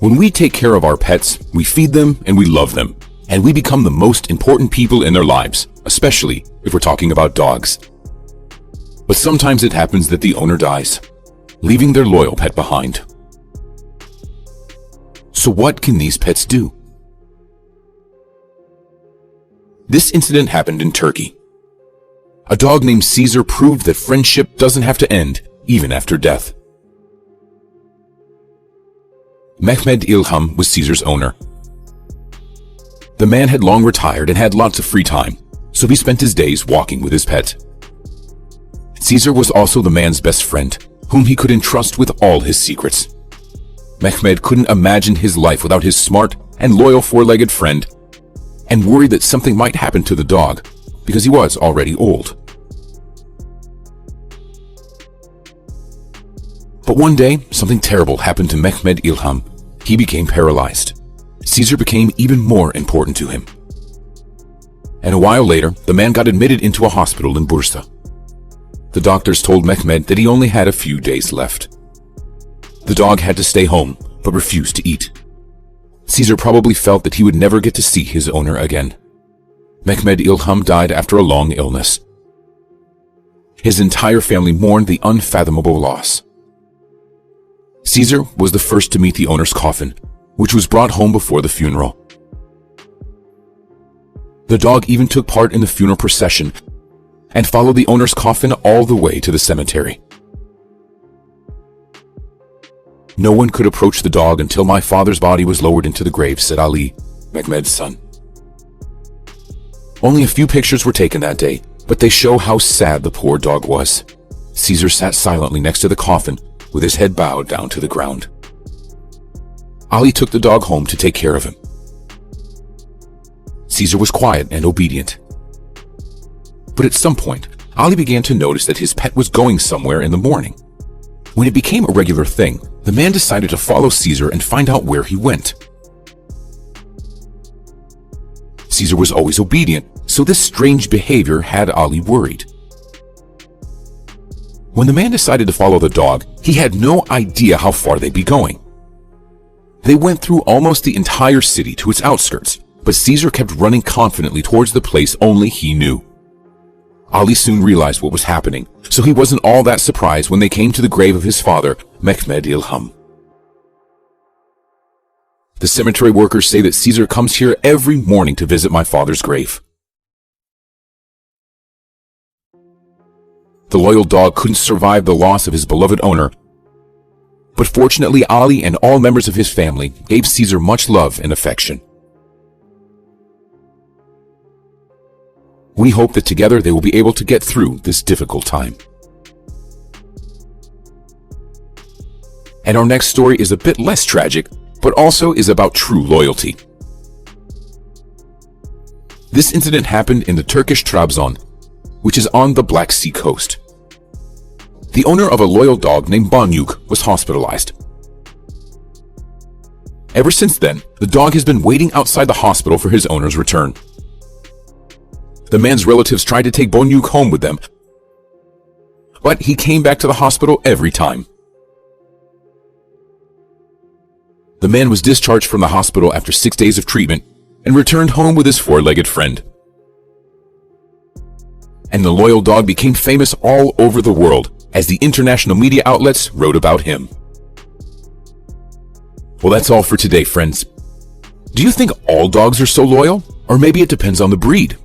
When we take care of our pets, we feed them and we love them, and we become the most important people in their lives, especially if we're talking about dogs. But sometimes it happens that the owner dies, leaving their loyal pet behind. So what can these pets do? This incident happened in Turkey. A dog named Caesar proved that friendship doesn't have to end, even after death. Mehmed İlham was Caesar's owner. The man had long retired and had lots of free time, so he spent his days walking with his pet. Caesar was also the man's best friend, whom he could entrust with all his secrets. Mehmed couldn't imagine his life without his smart and loyal four-legged friend, and worried that something might happen to the dog, because he was already old. But one day, something terrible happened to Mehmed İlham. He became paralyzed. Caesar became even more important to him. And a while later, the man got admitted into a hospital in Bursa. The doctors told Mehmed that he only had a few days left. The dog had to stay home, but refused to eat. Caesar probably felt that he would never get to see his owner again. Mehmed İlham died after a long illness. His entire family mourned the unfathomable loss. Caesar was the first to meet the owner's coffin, which was brought home before the funeral. The dog even took part in the funeral procession and followed the owner's coffin all the way to the cemetery. "No one could approach the dog until my father's body was lowered into the grave," said Ali, Mehmed's son. Only a few pictures were taken that day, but they show how sad the poor dog was. Caesar sat silently next to the coffin, with his head bowed down to the ground. Ali took the dog home to take care of him. Caesar was quiet and obedient. But at some point, Ali began to notice that his pet was going somewhere in the morning. When it became a regular thing, the man decided to follow Caesar and find out where he went. Caesar was always obedient, so this strange behavior had Ali worried. When the man decided to follow the dog, he had no idea how far they'd be going. They went through almost the entire city to its outskirts, but Caesar kept running confidently towards the place only he knew. Ali soon realized what was happening, so he wasn't all that surprised when they came to the grave of his father, Mehmed İlham. The cemetery workers say that Caesar comes here every morning to visit my father's grave. The loyal dog couldn't survive the loss of his beloved owner, but fortunately Ali and all members of his family gave Caesar much love and affection. We hope that together they will be able to get through this difficult time. And our next story is a bit less tragic, but also is about true loyalty. This incident happened in the Turkish Trabzon, which is on the Black Sea coast. The owner of a loyal dog named Banyuk was hospitalized. Ever since then, the dog has been waiting outside the hospital for his owner's return. The man's relatives tried to take Banyuk home with them, but he came back to the hospital every time. The man was discharged from the hospital after 6 days of treatment and returned home with his four-legged friend. And the loyal dog became famous all over the world as the international media outlets wrote about him. Well, that's all for today, friends. Do you think all dogs are so loyal? Or maybe it depends on the breed?